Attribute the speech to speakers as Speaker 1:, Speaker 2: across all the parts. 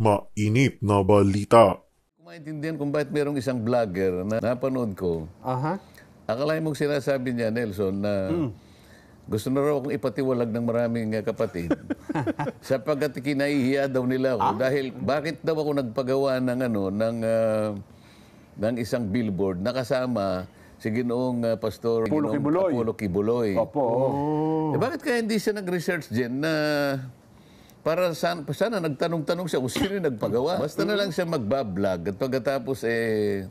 Speaker 1: Mainit na balita.
Speaker 2: Kung maintindihan kung bakit merong isang vlogger na napanood ko, akalain mong sinasabi niya, Nelson, na gusto na raw akong ipatiwalag ng maraming kapatid sapagkat kinahihiya daw nila ako. Dahil bakit daw ako nagpagawa ng isang billboard na kasama si Ginoong Pastor Apollo Kibuloy.
Speaker 3: Opo.
Speaker 2: Bakit kaya hindi siya nag-research din na para sana nagtanong-tanong siya kung sino yung nagpagawa. Basta na lang siya magbablog at pagkatapos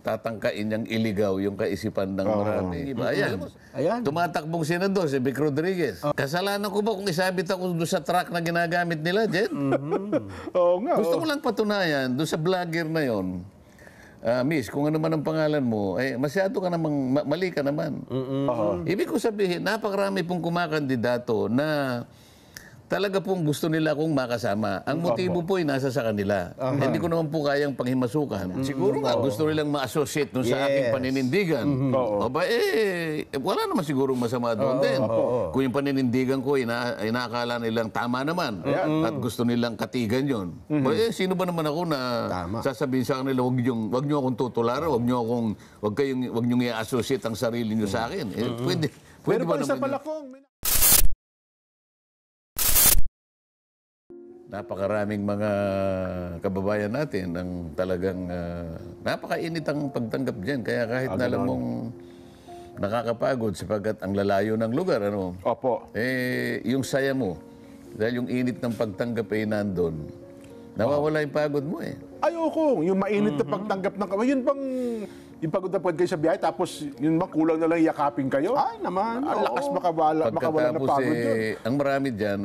Speaker 2: tatangkain niyang iligaw yung kaisipan ng marami. Diba? Ayan. Tumatakbong senador si Vic Rodriguez. Kasalanan ko ba kung isabit ako doon sa truck na ginagamit nila, Jen?
Speaker 3: Oo nga.
Speaker 2: Gusto ko lang patunayan doon sa vlogger na yon. Miss, kung ano man ang pangalan mo, masyado ka namang, mali ka naman. Ibig ko sabihin, napakarami pong kumakandidato na talaga pong gusto nila akong makasama. Ang motibo po ay nasa sa kanila. Hindi ko naman po kayang panghimasukan. Siguro nga, gusto nilang ma-associate dun sa aking paninindigan. Wala naman siguro masama doon din. Kung yung paninindigan ko, inaakala nilang tama naman. At gusto nilang katigan yun. Sino ba naman ako na sasabihin sa kanila, wag nyo akong tutularan, wag nyo i-associate ang sarili nyo sa akin. Pwede ba naman yun? Napakaraming mga kababayan natin ang talagang napakainit ang pagtanggap dyan. Kaya kahit na alam mong nakakapagod sapagkat ang lalayo ng lugar,
Speaker 3: Opo.
Speaker 2: Yung saya mo, dahil yung init ng pagtanggap ay nandun, nawawala yung pagod mo
Speaker 3: Ayoko. Yung mainit na pagtanggap ng yun bang yung pagod na pagod kayo sa biyahe, tapos yun bang kulang na lang yakapin kayo?
Speaker 4: Ay, naman.
Speaker 3: Ang lakas makawala na pagod yun.
Speaker 2: Ang marami dyan,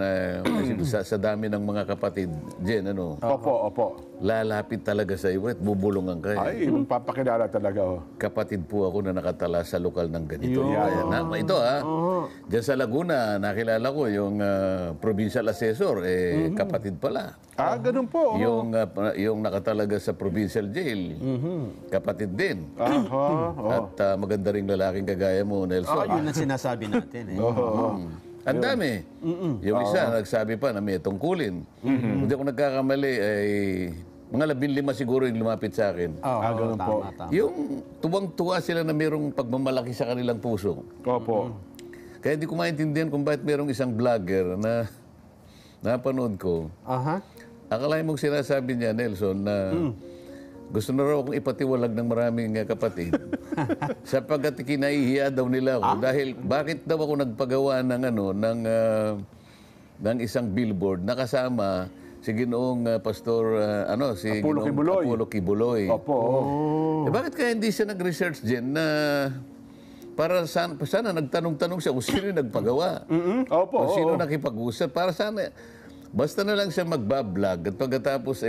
Speaker 2: sa dami ng mga kapatid, Jen,
Speaker 3: Opo.
Speaker 2: lalapit talaga sa iyo at bubulungan ka.
Speaker 3: Ay, magpapakilala talaga.
Speaker 2: Kapatid po ako na nakatala sa lokal ng ganito. Ito dyan sa Laguna, nakilala ko yung provincial assessor, kapatid pala.
Speaker 3: Ganun po.
Speaker 2: Yung nakatalaga sa provincial jail, kapatid din. At maganda ring lalaking kagaya mo, Nelson.
Speaker 4: Yun ang sinasabi natin.
Speaker 2: Ang dami. Yung isa, nagsabi pa na may tungkulin. Hindi ako nagkakamali, mga 15 siguro yung lumapit sa akin.
Speaker 3: Ganun po.
Speaker 2: Yung tuwang-tuwa sila na mayroong pagmamalaki sa kanilang puso.
Speaker 3: Opo.
Speaker 2: Kaya hindi ko maintindihan kung bakit mayroong isang vlogger na napanood ko. Akalain mong sinasabi niya, Nelson, na gusto na raw akong ipatiwalag ng maraming kapatid sapagkat kinahihiya daw nila ako. Dahil bakit daw ako nagpagawa ng isang billboard na kasama si Ginoong Pastor si Apollo Kibuloy.
Speaker 3: Opo.
Speaker 2: Bakit kaya hindi siya nag-research din na para sana nagtanong-tanong siya kung sino yung nagpagawa?
Speaker 3: Opo.
Speaker 2: Kung sino nakipag-usap? Para sana basta na lang siya magbablog at pagkatapos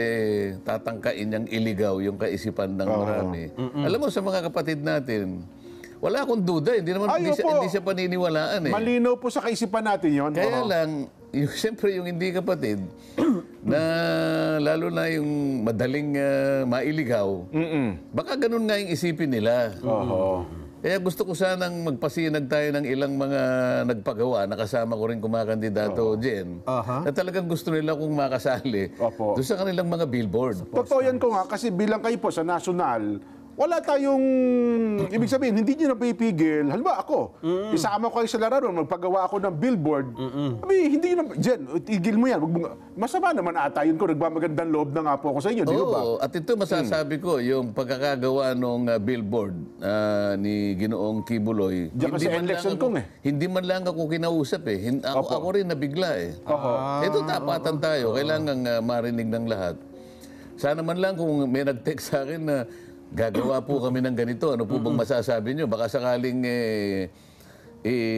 Speaker 2: tatangkain niyang iligaw yung kaisipan ng marami. Alam mo, sa mga kapatid natin, wala akong duda. Hindi siya paniniwalaan.
Speaker 3: Malinaw po sa kaisipan natin yun.
Speaker 2: Kaya lang, siyempre yung hindi kapatid, na lalo na yung madaling mailigaw, baka ganun nga yung isipin nila. Kaya gusto ko sanang magpasinag tayo ng ilang mga nagpagawa, nakasama ko rin kumakandidato, Jen, na talagang gusto nila kung makasali doon sa kanilang mga billboard.
Speaker 3: Totoo yan ko nga, kasi bilang kayo po sa national, wala tayong, ibig sabihin, hindi nyo na pipigil. Halimbawa ako, isama ko kayo sa lararon, magpagawa ako ng billboard. Hindi nyo na, Jen, tigil mo yan. Masama naman ata yun ko, nagmamagandang loob na nga po ako sa inyo, di ba?
Speaker 2: At ito masasabi ko, yung pagkakagawa ng billboard ni Ginoong Kibuloy, hindi man lang ako kinausap Ako rin nabigla Ito tapatan tayo, kailangan marinig ng lahat. Sana man lang kung may nag-text sa akin na gagawa po kami ng ganito. Ano po bang masasabi nyo? Baka sakaling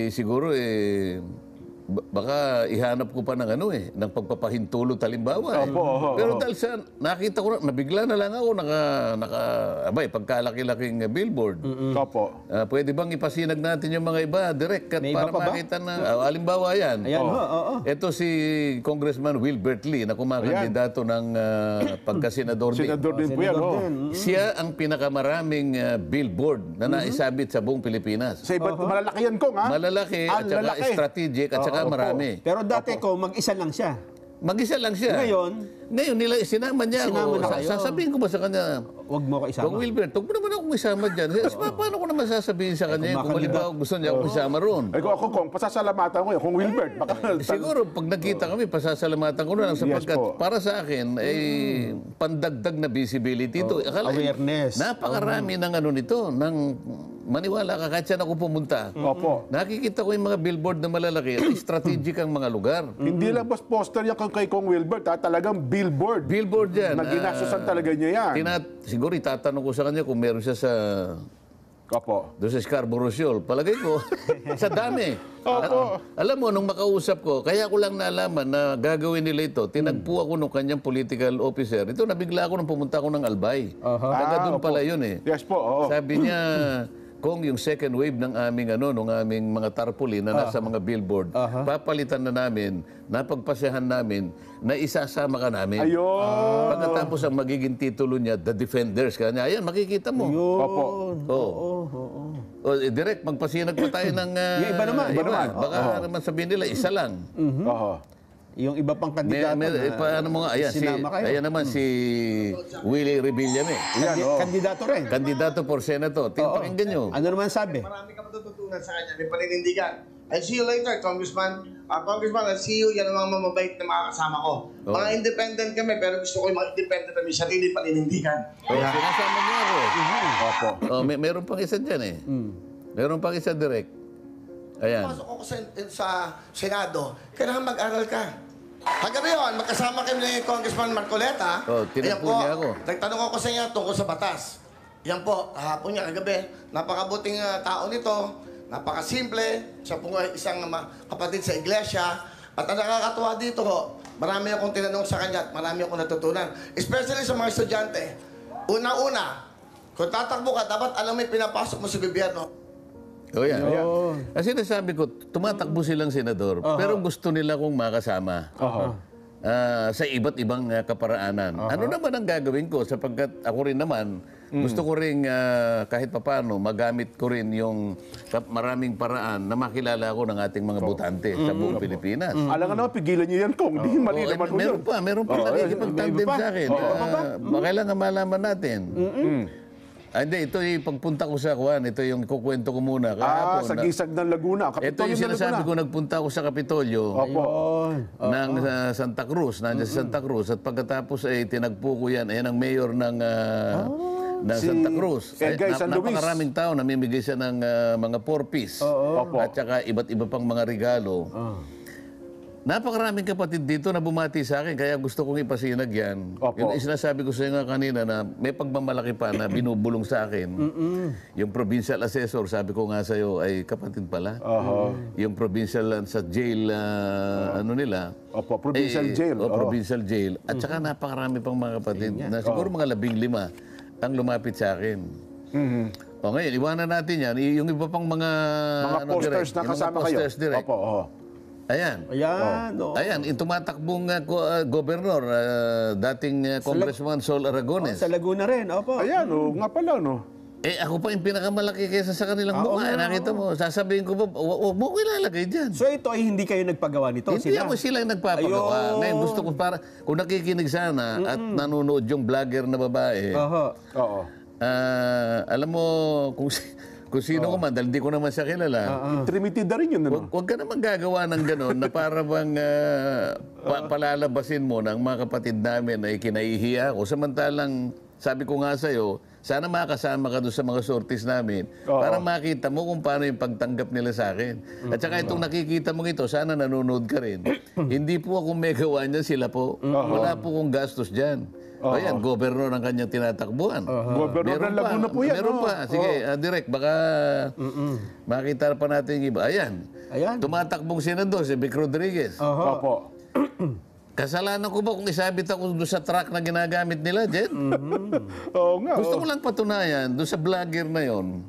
Speaker 2: siguro baka ihanap ko pa ng ng pagpapahintulot halimbawa. Pero dahil sa nakita ko nabigla na lang ako pagkalaki-laking billboard. Pwede bang ipasinag natin yung mga iba direct para makita na halimbawa yan. Ito si Congressman Wilbert Lee na kumakandidato ng pagkasenador din.
Speaker 3: Senador din po yan.
Speaker 2: Siya ang pinakamaraming billboard na naisabit sa buong Pilipinas.
Speaker 3: Sa iba't malalaki yan ko nga.
Speaker 2: Malalaki at saka strategic at saka marami.
Speaker 4: Pero dati ko, mag-isa lang siya.
Speaker 2: Mag-isa lang siya. Ngayon nila sinama niya
Speaker 4: Sinama
Speaker 2: ako.
Speaker 4: na kayo.
Speaker 2: Sasabihin ko ba sa kanya,
Speaker 4: Huwag mo ko isama.
Speaker 2: Kung Wilbert, huwag mo naman akong isama dyan. Paano ko naman sasabihin sa kanya kung halimbawa gusto niya akong isama roon?
Speaker 3: Ay, kung pasasalamatan ko yun, kung Wilbert, baka...
Speaker 2: Siguro, pag nagkita kami, pasasalamatan ko na lang sapagkat
Speaker 3: po.
Speaker 2: para sa akin, ay pandagdag na visibility ito.
Speaker 4: Awareness.
Speaker 2: Napakarami ng ano nito, ng maniwala ka, kahit saan ako pumunta.
Speaker 3: Opo.
Speaker 2: Nakikita ko yung mga billboard na malalaki, at strategic ang mga lugar.
Speaker 3: Hindi lang bas poster yan kay Kong Wilbert, talagang billboard.
Speaker 2: Billboard yan.
Speaker 3: Na ginastusan talaga niya yan.
Speaker 2: Siguro itatanong ko sa kanya kung meron siya sa...
Speaker 3: Opo.
Speaker 2: Doon sa Scarborough Shoal. Palagay ko, sa dami.
Speaker 3: Opo.
Speaker 2: Alam mo, nung makausap ko, kaya ko lang naalaman na gagawin nila ito, tinagpo ako nung kanyang political officer. Ito, nabigla ako nung pumunta ako ng Albay. Taga doon
Speaker 3: opo.
Speaker 2: pala yun eh.
Speaker 3: Yes po, oo.
Speaker 2: Sabi niya, kung yung second wave ng aming nung aming mga tarpaulin na nasa mga billboard, papalitan na namin, napagpasyahan namin, na isasama ka namin.
Speaker 3: Ayun.
Speaker 2: Pagkatapos ang magiging titulo niya, The Defenders. Kanya, ayan, makikita mo.
Speaker 3: Opo.
Speaker 2: Direct, magpasinag pa tayo ng...
Speaker 4: Yung iba naman.
Speaker 3: Iba naman.
Speaker 2: Baka naman sabihin nila, isa lang.
Speaker 3: Oo.
Speaker 4: Yung iba pang kandidato
Speaker 2: Paano mo nga, ayan,
Speaker 4: sinama kayo.
Speaker 2: ayan naman si Willie Rebillame.
Speaker 3: Yan, oo.
Speaker 4: Kandidato rin.
Speaker 2: Kandidato for Senator. Pakinggan nyo.
Speaker 4: Ano naman sabi?
Speaker 5: Marami ka matututunan sa kanya. May paninindigan. I'll see you later, Congressman. Congressman, I'll see you. Yan ang mga mamabait na mga kasama ko. Mga independent kami, pero gusto ko yung mga independent na may sarili paninindigan.
Speaker 2: Sinasama niya ako.
Speaker 3: Opo.
Speaker 2: Meron pang isa dyan eh. Meron pang isa direct. Ayan.
Speaker 6: Pasok ako sa Senado, kailangan mag-aral ka. Kagabi yun, magkasama kami ni Congressman Marcoleta.
Speaker 2: tinagpo niya ako.
Speaker 6: Nagtanong ako sa inyo tungkol sa batas. Yan po, kahapon niya kagabi. Napakabuting tao nito, napakasimple. Siya po isang kapatid sa iglesia. At ang nakakatuwa dito ho, marami akong tinanong sa kanya at marami akong natutunan. Especially sa mga estudyante. Una-una, kung tatakbo ka, dapat alam mo yung pinapasok mo sa gobyerno.
Speaker 2: O yan. Kasi nasabi ko, tumatakbo silang senador, pero gusto nila kong makasama. Sa iba't ibang kaparaanan. Ano naman ang gagawin ko? Sapagkat ako rin naman, gusto ko rin kahit papano, magamit ko rin yung maraming paraan na makilala ko ng ating mga botante sa buong Pilipinas.
Speaker 3: Alam nga naman, pigilan niyo yan, Kong. Hindi mali naman ko yun.
Speaker 2: Meron pa nakikipag-tandem sa akin. Kailangan malaman natin. Hindi, ito yung pagpunta ko sa Juan, ito yung kukwento ko muna.
Speaker 3: Sa Gisag ng Laguna.
Speaker 2: Ito yung sinasabi ko, nagpunta ako sa Kapitolyo ng Santa Cruz, nandiyan sa Santa Cruz. At pagkatapos ay tinagpo ko yan, ayan ang mayor ng Santa Cruz. Napakaraming tao, namimigay siya ng mga 4-piece. At saka iba't iba pang mga regalo. Napakaraming kapatid dito na bumati sa akin, kaya gusto kong ipasinag yan. Yung sinasabi ko sa inyo kanina na may pagmamalaki pa na binubulong sa akin. Yung provincial assessor, sabi ko nga sa'yo, ay kapatid pala. Yung provincial sa jail, ano nila.
Speaker 3: Provincial jail.
Speaker 2: Provincial jail. At saka napakarami pang mga kapatid, na siguro mga 15 ang lumapit sa akin. Ngayon, iwanan natin yan. Yung iba pang mga
Speaker 3: posters na kasama kayo.
Speaker 2: Ayan. Ayan, yung tumatakbong gobernador, dating Congressman Sol Aragones.
Speaker 4: Sa Laguna rin, opo.
Speaker 3: Ayan, nga pala, no?
Speaker 2: Ako pa yung pinakamalaki kaysa sa kanilang mukha. Nakita mo, sasabihin ko ba, huwag mo ko ilalagay dyan.
Speaker 4: So ito ay hindi kayo nagpagawa nito?
Speaker 2: Hindi ako sila yung nagpapagawa. Ngayon, gusto ko para, kung nakikinig sana at nanonood yung vlogger na babae, alam mo, kung sino ko man, dahil hindi ko naman siya kilala.
Speaker 3: Trimitida rin yun, ano?
Speaker 2: Huwag ka naman gagawa ng gano'n na para bang palalabasin mo ng mga kapatid namin na ikinaihiya ako. Samantalang, sabi ko nga sa'yo, sana makasama ka doon sa mga sorties namin para makita mo kung paano yung pagtanggap nila sa akin. At saka itong nakikita mo ito, sana nanonood ka rin. Hindi po ako may gawa niyan, sila po. Wala po kong gastos dyan. Ayan, gobernador ang kanyang tinatakbuhan.
Speaker 3: Gobernador ng Laguna po yan.
Speaker 2: Meron pa. Sige, direct, baka makita pa natin yung iba. Ayan. Tumatakbong senador, si Vic Rodriguez.
Speaker 3: Opo.
Speaker 2: Kasalanan ko ba kung isabit ako doon sa truck na ginagamit nila, Jen?
Speaker 3: Oo nga.
Speaker 2: Gusto ko lang patunayan, doon sa vlogger na yon.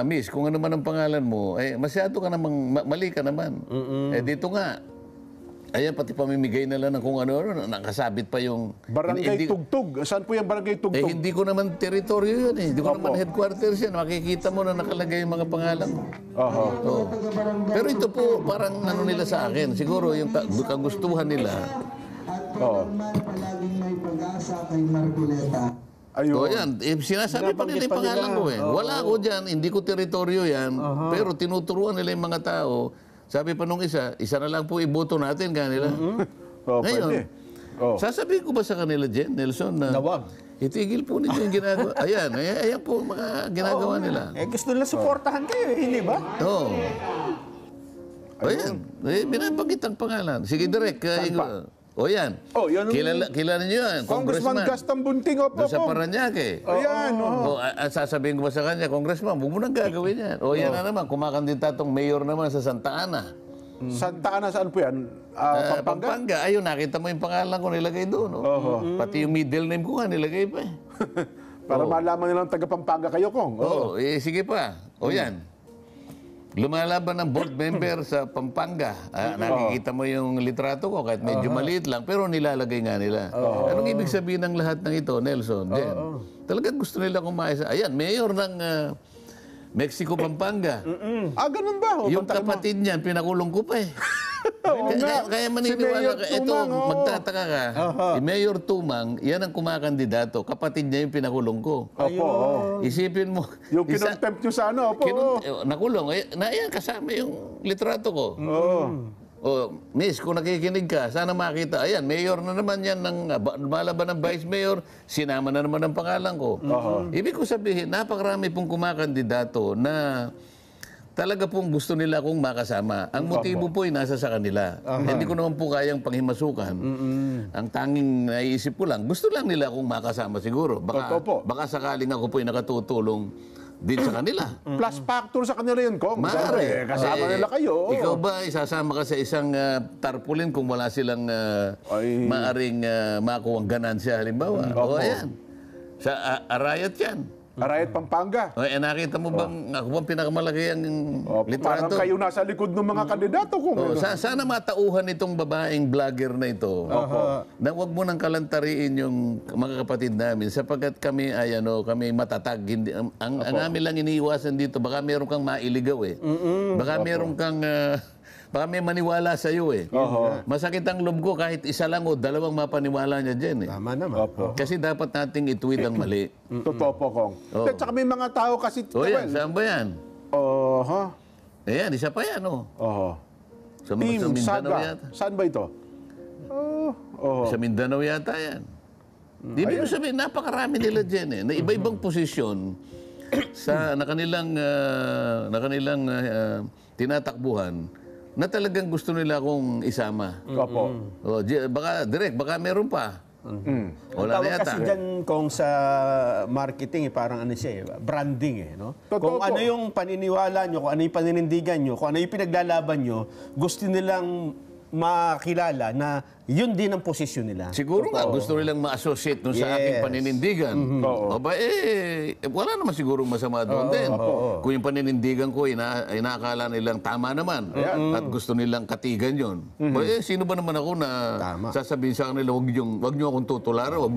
Speaker 2: Miss, kung ano man ang pangalan mo, masyado ka namang, mali ka naman. Dito nga, Ayan, pati pamimigay na lang ng kung ano, nakasabit pa yung...
Speaker 3: Barangay
Speaker 2: hindi,
Speaker 3: Tugtog. Saan po yung Barangay Tugtog?
Speaker 2: hindi ko naman teritoryo yun eh. Hindi ko naman headquarters yan. Makikita mo na nakalagay yung mga pangalan. Oo. Pero ito po, parang ano nila sa akin. Siguro yung kagustuhan nila.
Speaker 3: Oo.
Speaker 7: Palaging may pag-asa kay Marcoleta.
Speaker 3: Ayun.
Speaker 2: So yan, sinasabi pa nila yung pangalan ko eh. Wala ako dyan, hindi ko teritoryo yan. Pero tinuturuan nila yung mga tao. Sabi pa nung isa na lang po iboto natin kanila.
Speaker 3: Oo,
Speaker 2: Ngayon,
Speaker 3: pwede. Oo.
Speaker 2: sasabihin ko ba sa kanila, Jen, Nelson, na
Speaker 4: Nawag.
Speaker 2: itigil po ninyo yung ginagawa. Ayan po mga ginagawa nila.
Speaker 4: Gusto nila suportahan kayo, hindi ba?
Speaker 2: Oo. Ayan, binabanggit ang pangalan. Sige, direct. Yan.
Speaker 3: Oh, yan ang-
Speaker 2: Kilala niyo yan.
Speaker 3: Congressman Gaston Bunting, opo.
Speaker 2: Doon sa Paranaque.
Speaker 3: Ayan, oo.
Speaker 2: Sasabihin ko ba sa kanya, Congressman, huwag mo nang gagawin yan. Yan na naman, kumakandidatong mayor naman sa Santa Ana.
Speaker 3: Santa Ana, saan po yan? Pampanga?
Speaker 2: Pampanga. Ayun, nakita mo yung pangalan ko nilagay doon. Pati yung middle name ko nga nilagay pa eh.
Speaker 3: Para malaman nilang taga-Pampanga kayo, Kong.
Speaker 2: Oo, sige pa. Yan. Lumalaban ng board member sa Pampanga. Nakikita mo yung litrato ko kahit medyo maliit lang, pero nilalagay nga nila. Anong ibig sabihin ng lahat ng ito, Nelson? Talagang gusto nila kumaisa. Ayan, mayor ng Mexico, Pampanga.
Speaker 3: Ganun ba? O,
Speaker 2: Yung
Speaker 3: bantayan mo.
Speaker 2: kapatid niyan, pinakulong ko pa eh.
Speaker 3: Oo nga.
Speaker 2: Kaya
Speaker 3: Si
Speaker 2: maniniwala
Speaker 3: Mayor
Speaker 2: ka. Ito,
Speaker 3: Tumang, oo.
Speaker 2: magtataka ka. Si Mayor Tumang, yan ang kumakandidato. Kapatid niya yung pinakulong ko.
Speaker 3: Opo, oo.
Speaker 2: Isipin mo.
Speaker 3: Yung kinontempt nyo sa ano, opo.
Speaker 2: Nakulong. Ayan, kasama yung litrato ko.
Speaker 3: Oo.
Speaker 2: Miss, kung nakikinig ka, sana makita. Ayan, mayor na naman yan, lumalaban ng vice mayor, sinama na naman ang pangalan ko. Ibig ko sabihin, napakarami pong kumakandidato na talaga pong gusto nila akong makasama. Ang motibo po ay nasa sa kanila. Hindi ko naman po kayang panghimasukan. Ang tanging naiisip ko lang, gusto lang nila akong makasama siguro.
Speaker 3: Totoo po.
Speaker 2: Baka sakaling ako po ay nakatutulong din sa kanila.
Speaker 3: Plus factor sa kanila yun, Kong.
Speaker 2: Maaari.
Speaker 3: Kasama nila kayo.
Speaker 2: Ikaw ba isasama ka sa isang tarpaulin kung wala silang maaring makuha ang ganansya halimbawa? O ayan. Sa Arayat yan.
Speaker 3: Arayat, Pampanga.
Speaker 2: Nakita mo bang ako bang pinakamalaki ang
Speaker 3: Parang
Speaker 2: litrato?
Speaker 3: kayo nasa likod ng mga kandidato, Kong.
Speaker 2: Sana matauhan itong babaeng vlogger na ito. Na wag mo nang kalantariin yung mga kapatid namin sapagkat kami ay kami matatag. Hindi, ang amin lang iniiwasan dito, baka meron kang mailigaw eh. Baka meron kang baka may maniwala sa iyo eh. Masakit ang loob ko kahit isa lang o dalawang mapaniwala niya diyan eh.
Speaker 4: Tama naman.
Speaker 2: Kasi dapat nating ituwid ang mali.
Speaker 3: Totoo po, Kong. At saka may mga tao kasi...
Speaker 2: Yan, saan ba yan? Ayan, isa pa yan Sa
Speaker 3: Team
Speaker 2: Mindanao
Speaker 3: Saga.
Speaker 2: yata.
Speaker 3: Saan ba ito?
Speaker 2: Sa Mindanao yata yan. Ibig ko sabihin, napakarami nila dyan eh. Na iba-ibang posisyon na kanilang tinatakbuhan na talagang gusto nila akong isama.
Speaker 3: Opo.
Speaker 2: Baka meron pa. Wala na
Speaker 4: Tawag
Speaker 2: yata.
Speaker 4: kasi dyan kung sa marketing, parang ano siya, branding no?
Speaker 3: Totoo
Speaker 4: Kung ano
Speaker 3: po.
Speaker 4: yung paniniwala nyo, kung ano yung paninindigan nyo, kung ano yung pinaglalaban nyo, gusto nilang makilala na yun din ang posisyon nila.
Speaker 2: Siguro nga, gusto nilang ma-associate dun sa aking
Speaker 4: Yes.
Speaker 2: paninindigan. Wala naman siguro masama doon din. Kung yung paninindigan ko, inaakala nilang tama naman. At gusto nilang katigan yun. Sino ba naman ako na sasabihin sa kanila, wag nyo akong tutularan, wag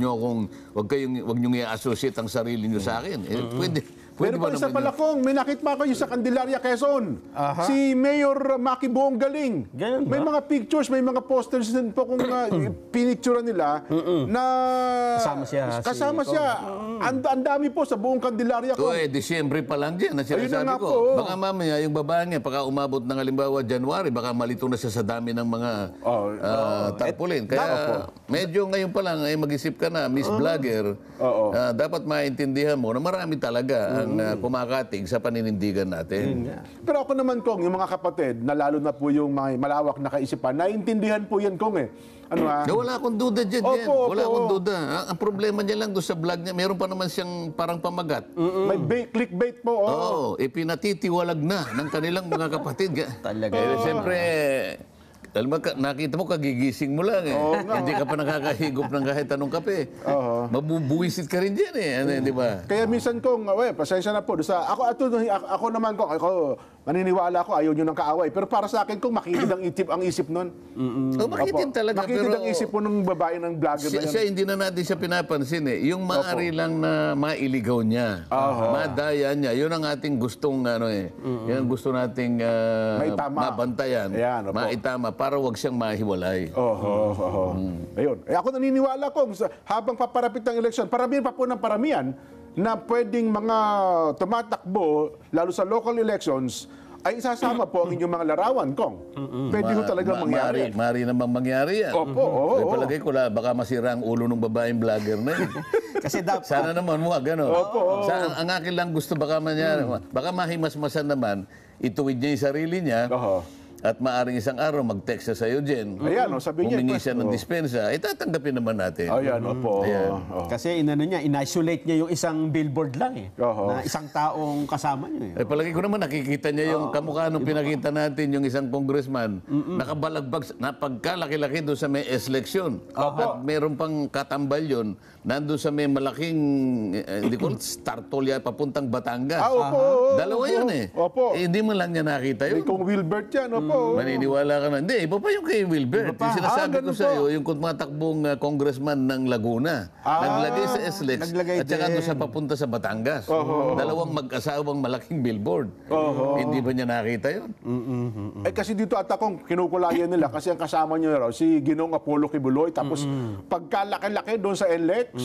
Speaker 2: nyo i-associate ang sarili nyo sa akin. Pwede
Speaker 3: Pero
Speaker 2: ba
Speaker 3: pa isa
Speaker 2: naman
Speaker 3: pala,
Speaker 2: yun?
Speaker 3: Kong, may nakita ko yung sa Candelaria, Quezon. Si Mayor Maki Buong Galing.
Speaker 4: Ganun ba?
Speaker 3: May mga pictures, may mga posters din po kung pinicturean nila na
Speaker 4: Kasama siya
Speaker 3: Ang dami po sa buong Candelaria, Kong.
Speaker 2: Disyembre pa lang dyan, na
Speaker 3: Ayun na
Speaker 2: sinasabi
Speaker 3: nga
Speaker 2: ko.
Speaker 3: po.
Speaker 2: Baka mamaya, yung babae niya, pagka umabot ng halimbawa January, baka malito na siya sa dami ng mga tarpaulin. Kaya medyo ngayon pa lang, mag-isip ka na, Miss Vlogger, dapat maintindihan mo na marami talaga ang kumakatig sa paninindigan natin.
Speaker 3: Pero ako naman, Kong, yung mga kapatid, na lalo na po yung mga malawak na kaisipan, naiintindihan po yan, Kong, eh.
Speaker 2: Wala akong duda dyan.
Speaker 3: Opo,
Speaker 2: Wala
Speaker 3: opo.
Speaker 2: akong duda. Ang problema niya lang doon sa vlog niya, meron pa naman siyang parang pamagat.
Speaker 3: May clickbait po.
Speaker 2: Pinatitiwalag na ng kanilang mga kapatid.
Speaker 4: Talaga.
Speaker 2: Siyempre, alam mo, nakita mo, kagigising mo lang eh. Hindi ka pa nakakahigop ng kahit anong kape. Mabubuwisit ka rin dyan eh. Di ba?
Speaker 3: Kaya minsan, Kong, pasensya na po. Ako naman, Kong, ako Naniniwala ko, ayaw nyo ng kaaway. Pero para sa akin, kung makitid ang isip nun.
Speaker 2: Makitin talaga.
Speaker 3: Makitid
Speaker 2: Pero
Speaker 3: ang isip po ng babae ng vlogger na yan.
Speaker 2: siya, hindi na natin siya pinapansin eh. Yung maaari lang na mailigaw niya, madaya niya, yun ang ating gustong, yun ang gusto nating
Speaker 3: Maitama.
Speaker 2: mabantayan,
Speaker 3: Ayan, opo.
Speaker 2: maitama, para wag siyang mahiwalay.
Speaker 3: Ayun. Ako naniniwala ko, habang paparapit ng eleksyon, paramihan pa po ng paramihan na pwedeng mga tumatakbo, lalo sa local elections, ay isasama po ang inyong mga larawan, Kong. Pwede ho talaga mangyari.
Speaker 2: Maaari namang mangyari yan.
Speaker 3: Opo, oo.
Speaker 2: May palagay ko baka masira ang ulo ng babaeng vlogger na yun.
Speaker 4: Kasi dapat...
Speaker 2: Sana naman wag, ano?
Speaker 3: Opo.
Speaker 2: Ang akin lang gusto baka mangyari, baka mahimasmasan naman, ituwid niya yung sarili niya, at maaring isang araw mag-text siya sa'yo, Jen.
Speaker 3: Ayan, sabi niya.
Speaker 2: Humingi siya ng dispensa, tatanggapin naman natin.
Speaker 3: Ayan, opo.
Speaker 2: Ayan.
Speaker 4: Kasi in-isolate niya yung isang billboard lang eh. Na isang taong kasama niya eh.
Speaker 2: Palagi ko naman nakikita niya yung kamukha nung pinakita natin yung isang congressman, nakabalagbag, napagkalaki-laki doon sa may eleksyon. At meron pang katambal yun, nandun sa may malaking, hindi ko, Startolya, papuntang Batangas. Dalawa yun eh.
Speaker 3: Opo.
Speaker 2: Hindi mo lang niya nakita yun.
Speaker 3: Kung Wilbert yan, opo.
Speaker 2: Maniniwala ka na. Hindi, iba pa yung kay Wilbert. Yung sinasabi ko sa iyo, yung tumatakbong congressman ng Laguna. Naglagay sa SLEX at saka doon sa papunta sa Batangas. Dalawang mag-asawang malaking billboard. Hindi ba niya nakita yun?
Speaker 3: Kasi dito at akong kinukulayan nila kasi ang kasama niyo raw si Ginoong Apollo Kibuloy, tapos pagkalaki-laki doon sa NLEX,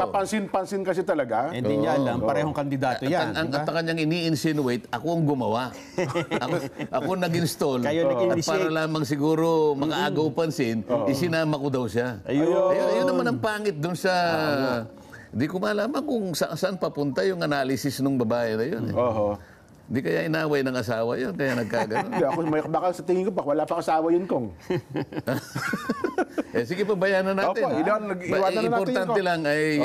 Speaker 3: kapansin-pansin kasi talaga.
Speaker 4: Hindi niya alam, parehong kandidato yan.
Speaker 2: Ang kanyang ini-insinuate, ako ang gumawa. ako nag-install. At para lamang siguro makaagaw pansin, isinama ko daw siya. Ayun naman ang pangit doon sa... Hindi ko malaman kung saan papunta yung analysis ng babae na yun. Hindi kaya inaway ng asawa yun, kaya nagkagano.
Speaker 3: Baka sa tingin ko pa, wala pa asawa yun, Kong.
Speaker 2: Sige, pabayanan natin. Importante lang ay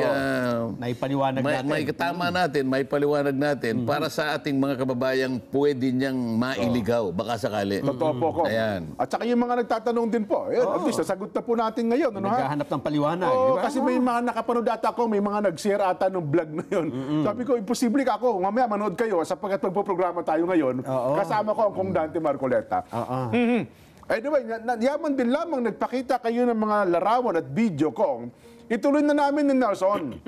Speaker 4: naipaliwanag natin.
Speaker 2: May tama natin, may paliwanag natin para sa ating mga kababayang pwede niyang mailigaw, baka sakali.
Speaker 3: Totoo po, Kong.
Speaker 2: Ayan.
Speaker 3: At saka yung mga nagtatanong din po, at least nasagot na po natin ngayon.
Speaker 4: Naghahanap ng paliwanag, di ba?
Speaker 3: Kasi may mga nakapanood ata ko, may mga nag-share ata ng vlog na yun. Sabi ko, imposible ka ako. Mamaya manood kayo sapagkat magpo-programa tayo ngayon. Kasama ko ang Kong Dante Marcoleta. Anyway, yaman din lamang nagpakita kayo ng mga larawan at video, Kong. Ituloy na namin ni Nelson.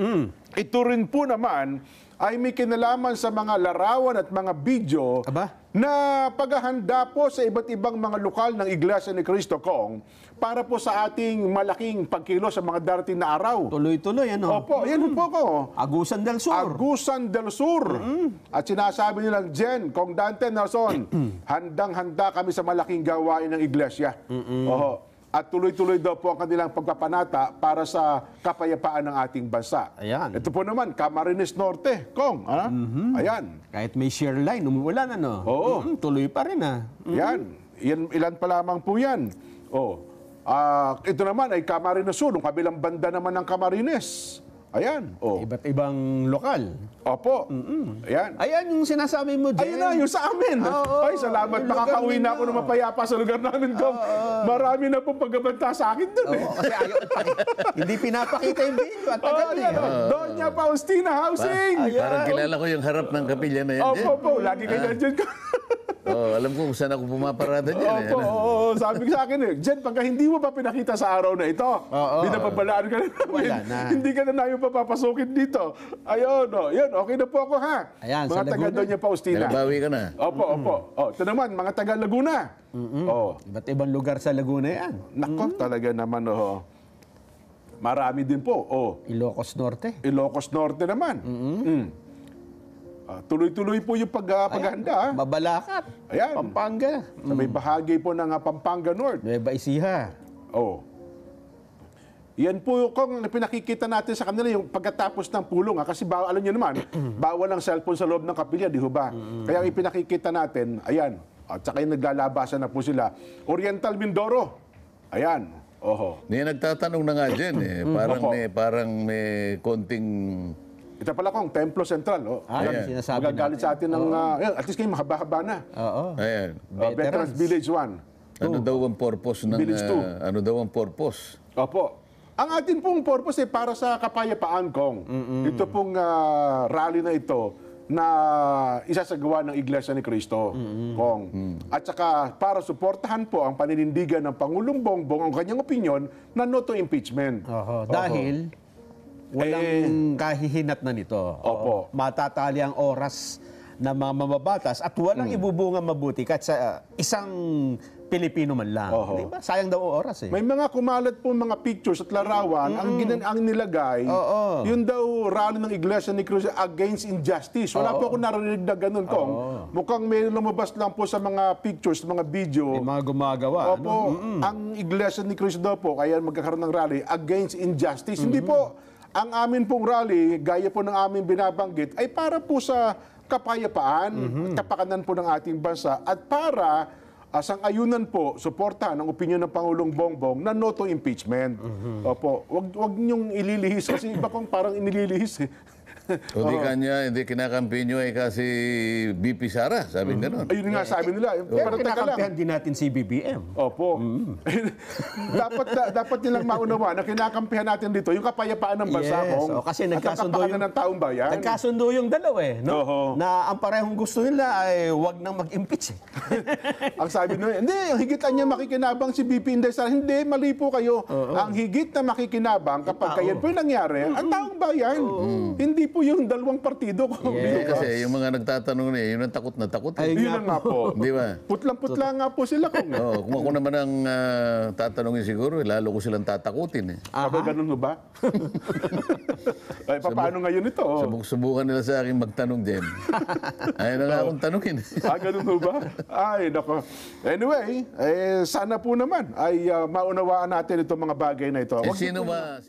Speaker 3: Ito rin po naman ay may kinalaman sa mga larawan at mga video na paghahanda po sa iba't ibang mga lokal ng Iglesia ni Cristo, Kong, para po sa ating malaking pagkilos sa mga darating na araw.
Speaker 4: Tuloy-tuloy, ano?
Speaker 3: Opo, yan po, Kong.
Speaker 4: Agusan del Sur.
Speaker 3: Agusan del Sur. At sinasabi nilang, Jen, Kong Dante, Nelson, handang-handa kami sa malaking gawain ng Iglesia. At tuloy-tuloy daw po ang kanilang pagpapanata para sa kapayapaan ng ating bansa.
Speaker 4: Ayan.
Speaker 3: Ito po naman, Camarines Norte, Kong. Ayan.
Speaker 4: Kahit may share line, umuulan, ano? Tuloy pa rin,
Speaker 3: Yan. Ilan pa lamang po yan. Ito naman ay Camarines Sur, yung kabilang banda naman ng Camarines. Ayan.
Speaker 4: Iba't ibang lokal.
Speaker 3: Opo. Ayan.
Speaker 4: Ayan yung sinasabi mo, Jen.
Speaker 3: Ayun na, yung sa amin. Ay, salamat. Makakauwi na ako ng mapayapa sa lugar namin, Kong. Marami na po pagbabanta sa akin doon.
Speaker 4: Kasi ayaw, hindi pinapakita yung video. At tagal
Speaker 3: Ayan, Doña Faustina Housing.
Speaker 2: Parang kilala ko yung harap ng kapilya na yan, Jen.
Speaker 3: Opo, lagi kayo dyan.
Speaker 2: Alam ko kung saan ako pumaparada dyan.
Speaker 3: Opo, sabi ko sa akin Jen, pagka hindi mo pa pinakita sa araw na ito, binababalaan ka na namin.
Speaker 4: Wala na.
Speaker 3: Hindi ka na namin papapasukin dito. Ayun, yun, okay na po ako, ha?
Speaker 4: Ayan,
Speaker 3: mga
Speaker 4: sa
Speaker 3: taga
Speaker 4: Laguna.
Speaker 3: Doña Faustina.
Speaker 2: Nalabawi ka na.
Speaker 3: Opo. Ito naman, mga taga Laguna.
Speaker 4: Iba't ibang lugar sa Laguna yan.
Speaker 3: Nako, talaga naman, marami din po.
Speaker 4: Ilocos Norte.
Speaker 3: Ilocos Norte naman. Tuloy-tuloy po yung paghahanda.
Speaker 4: Babalakat.
Speaker 3: Ayan.
Speaker 4: Pampanga.
Speaker 3: Sa may bahagi po ng Pampanga North.
Speaker 4: Nueva Ecija.
Speaker 3: Yan po kung pinakikita natin sa kanila yung pagkatapos ng pulong. Kasi alam nyo naman, bawal ang cellphone sa loob ng kapilya, di ho ba? Kaya ang ipinakikita natin, ayan. At saka yung naglalabasan na po sila. Oriental Mindoro. Ayan.
Speaker 2: Nagtatanong na nga dyan parang may konting...
Speaker 3: Ito pala kong Templo Central.
Speaker 4: Sinasabi
Speaker 3: magagalit sa atin ng... at least kayo mahaba-haba na.
Speaker 2: Ayan.
Speaker 3: Veterans Village 1.
Speaker 2: Ano daw ang purpose ng...
Speaker 3: Village 2.
Speaker 2: Ano daw ang purpose?
Speaker 3: Opo. Ang atin pong purpose para sa kapayapaan, Kong. Ito pong rally na ito na isasagawa ng Iglesia ni Cristo. Kong. At saka para suportahan po ang paninindigan ng Pangulong Bongbong ang kanyang opinion na no to impeachment.
Speaker 4: Dahil walang kahihinat na nito.
Speaker 3: Opo.
Speaker 4: Matatali ang oras ng mga mababatas at walang ibubunga mabuti kahit sa isang Pilipino man lang. Di ba? Sayang daw ang oras eh.
Speaker 3: May mga kumalat po mga pictures at larawan ang nilagay, yun daw rally ng Iglesia ni Cristo against injustice. Wala po ako narinig na ganun, Kong. Mukhang may lumabas lang po sa mga pictures, mga video.
Speaker 4: May mga gumagawa.
Speaker 3: Opo, ang Iglesia ni Cristo daw po, kaya magkakaroon ng rally against injustice. Hindi po, ang amin pong rally, gaya po ng aming binabanggit, ay para po sa kapayapaan, kapakanan po ng ating bansa, at para sang-ayunan po, suportahan ang opinyon ng Pangulong Bongbong na no to impeachment. Opo, wag niyong ililihis kasi iba kong parang inililihis eh.
Speaker 2: O di kanya, hindi kinakampi nyo kasi BP Sara, sabi gano'n.
Speaker 3: Ayun nga sabi nila.
Speaker 4: Pero
Speaker 3: Pero teka lang.
Speaker 4: kinakampihan din natin si BBM.
Speaker 3: Opo. dapat nilang maunawa na kinakampihan natin dito yung kapayapaan ng bansa,
Speaker 4: Yes.
Speaker 3: Kong.
Speaker 4: Kasi
Speaker 3: at ang
Speaker 4: nagkasundo
Speaker 3: kapakanan ng taong bayan.
Speaker 4: Nagkasundo yung dalawa eh. No?
Speaker 3: Oho.
Speaker 4: Na ang parehong gusto nila ay wag nang mag-impeach eh.
Speaker 3: Ang sabi nyo, hindi, ang higit niya makikinabang si BP Inday Sara. Hindi, mali po kayo. Ang higit na makikinabang kapag kayan po yung nangyari, ang taong bayan. Hindi po yung dalawang partido.
Speaker 2: Eh, kasi yung mga nagtatanong na yun ang takot na takot.
Speaker 4: Ay,
Speaker 3: Yun lang nga po.
Speaker 2: Di ba?
Speaker 3: Putlang-putla nga po sila, Kong.
Speaker 2: Kung ako naman ang tatanungin siguro, lalo ko silang tatakutin.
Speaker 3: Sabi, ganun mo ba? Ay, paano ngayon ito?
Speaker 2: Subukan nila sa akin magtanong, Jem. Ayaw na nga akong tanungin.
Speaker 3: Ganun mo ba? Ay, nako. Anyway, sana po naman ay maunawaan natin itong mga bagay na ito.
Speaker 2: Eh, sino ba?